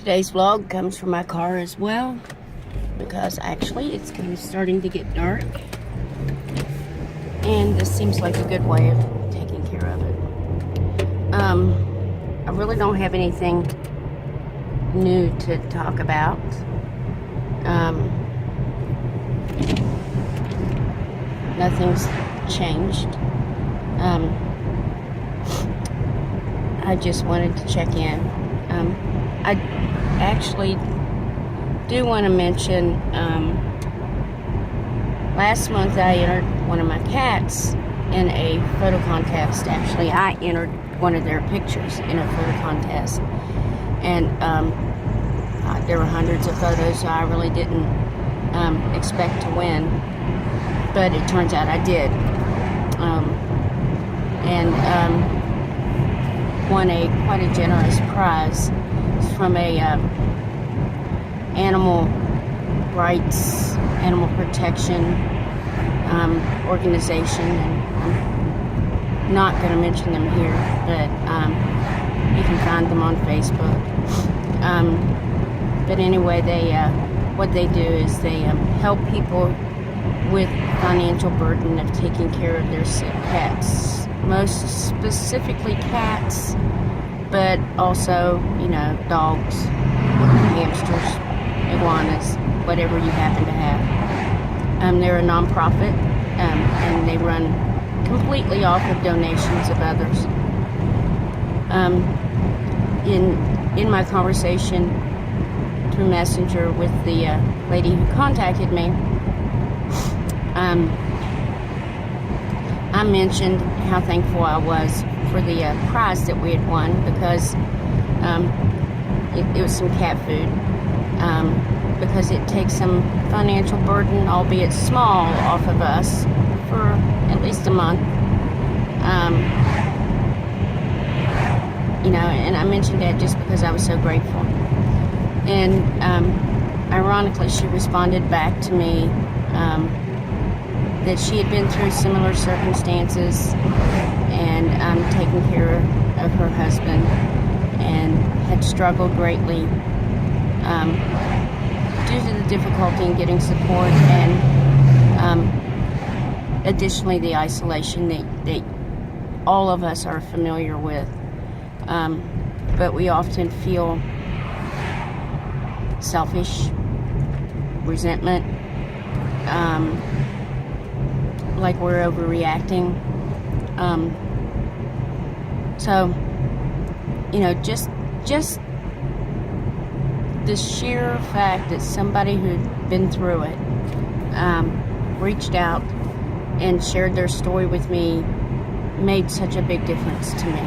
Today's vlog comes from my car as well, because actually it's starting to get dark, and this seems like a good way of taking care of it. I really don't have anything new to talk about. Nothing's changed. I just wanted to check in. I actually do want to mention, last month I entered one of my cats in a photo contest. Actually, I entered one of their pictures in a photo contest, and there were hundreds of photos, so I really didn't expect to win, but it turns out I did, and won quite a generous prize from a animal rights, animal protection organization, and I'm not going to mention them here, but you can find them on Facebook. But anyway, they what they do is they help people with financial burden of taking care of their sick pets, most specifically cats, but also, dogs, hamsters, iguanas, whatever you happen to have. They're a nonprofit, and they run completely off of donations of others. In my conversation through Messenger with the lady who contacted me, I mentioned how thankful I was for the prize that we had won, because it was some cat food, because it takes some financial burden, albeit small, off of us for at least a month. And I mentioned that just because I was so grateful. And ironically, she responded back to me that she had been through similar circumstances and taken care of her husband, and had struggled greatly due to the difficulty in getting support, and additionally the isolation that all of us are familiar with. But we often feel selfish, resentment, like we're overreacting. So, just the sheer fact that somebody who'd been through it reached out and shared their story with me made such a big difference to me.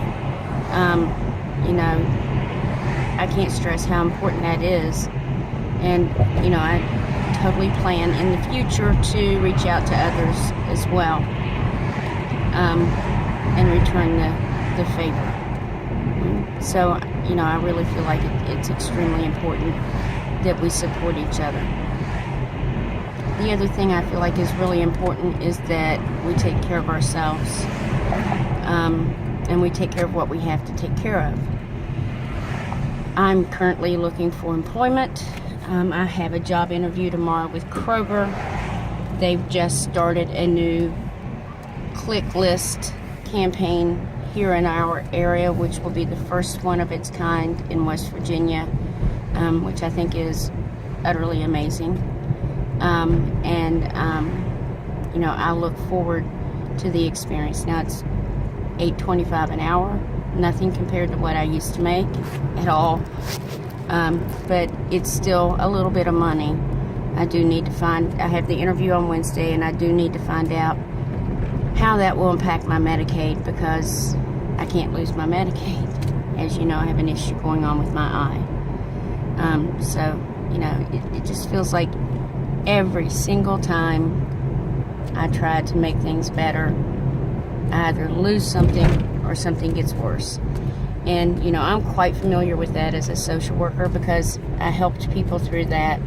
I can't stress how important that is. And, I totally plan in the future to reach out to others as well, and return the favor. So, I really feel like it's extremely important that we support each other. The other thing I feel like is really important is that we take care of ourselves, and we take care of what we have to take care of. I'm currently looking for employment. I have a job interview tomorrow with Kroger. They've just started a new click list campaign here in our area, which will be the first one of its kind in West Virginia, which I think is utterly amazing. I look forward to the experience. Now it's $8.25 an hour, nothing compared to what I used to make at all. But it's still a little bit of money. I have the interview on Wednesday, and I do need to find out how that will impact my Medicaid, because I can't lose my Medicaid. As you know, I have an issue going on with my eye. It just feels like every single time I try to make things better, I either lose something or something gets worse. And, I'm quite familiar with that as a social worker, because I helped people through that.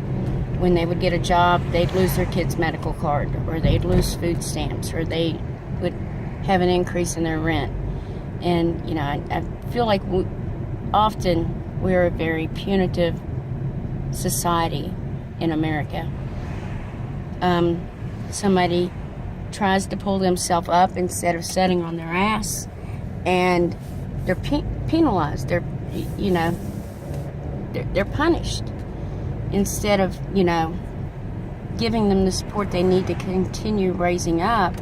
When they would get a job, they'd lose their kid's medical card, or they'd lose food stamps, or they would have an increase in their rent. And, I feel like often we're a very punitive society in America. Somebody tries to pull themselves up instead of sitting on their ass, and they're penalized. They're punished instead of giving them the support they need to continue raising up.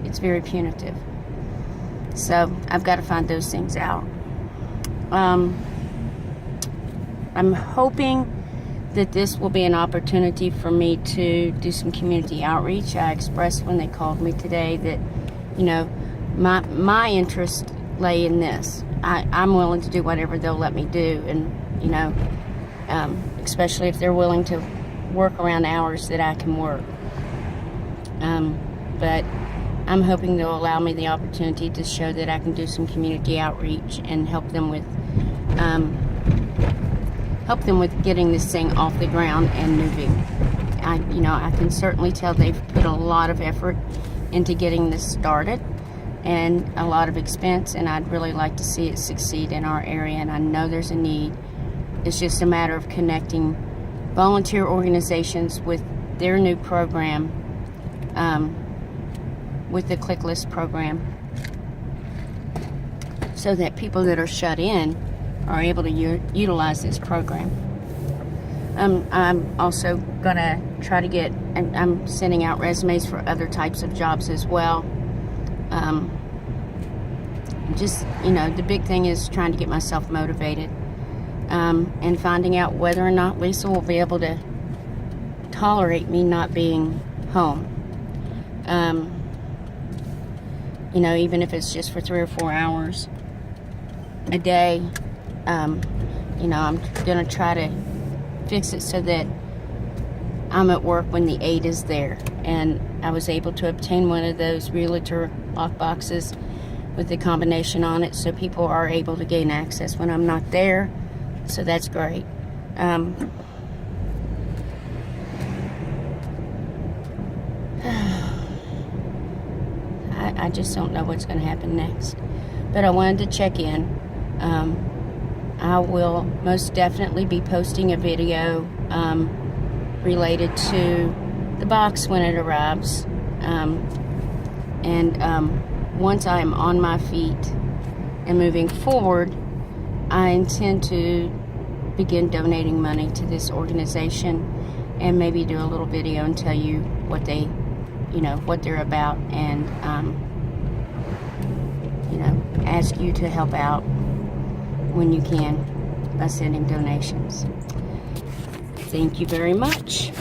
It's very punitive. So I've got to find those things out. I'm hoping that this will be an opportunity for me to do some community outreach. I expressed when they called me today that, my interest lay in this. I'm willing to do whatever they'll let me do, and, especially if they're willing to work around hours that I can work. But I'm hoping they'll allow me the opportunity to show that I can do some community outreach and help them with getting this thing off the ground and moving. I can certainly tell they've put a lot of effort into getting this started and a lot of expense, and I'd really like to see it succeed in our area, and I know there's a need. It's just a matter of connecting volunteer organizations with their new program, with the Click List program, so that people that are shut in are able to utilize this program. I'm also going to try to get, and I'm sending out resumes for other types of jobs as well. The big thing is trying to get myself motivated, and finding out whether or not Lisa will be able to tolerate me not being home. Even if it's just for 3 or 4 hours a day. I'm going to try to fix it so that I'm at work when the aide is there. And I was able to obtain one of those realtor lock boxes with the combination on it, so people are able to gain access when I'm not there. So that's great. I just don't know what's going to happen next. But I wanted to check in. I will most definitely be posting a video related to the box when it arrives. Once I am on my feet and moving forward, I intend to begin donating money to this organization, and maybe do a little video and tell you what they're about, and ask you to help out when you can by sending donations. Thank you very much.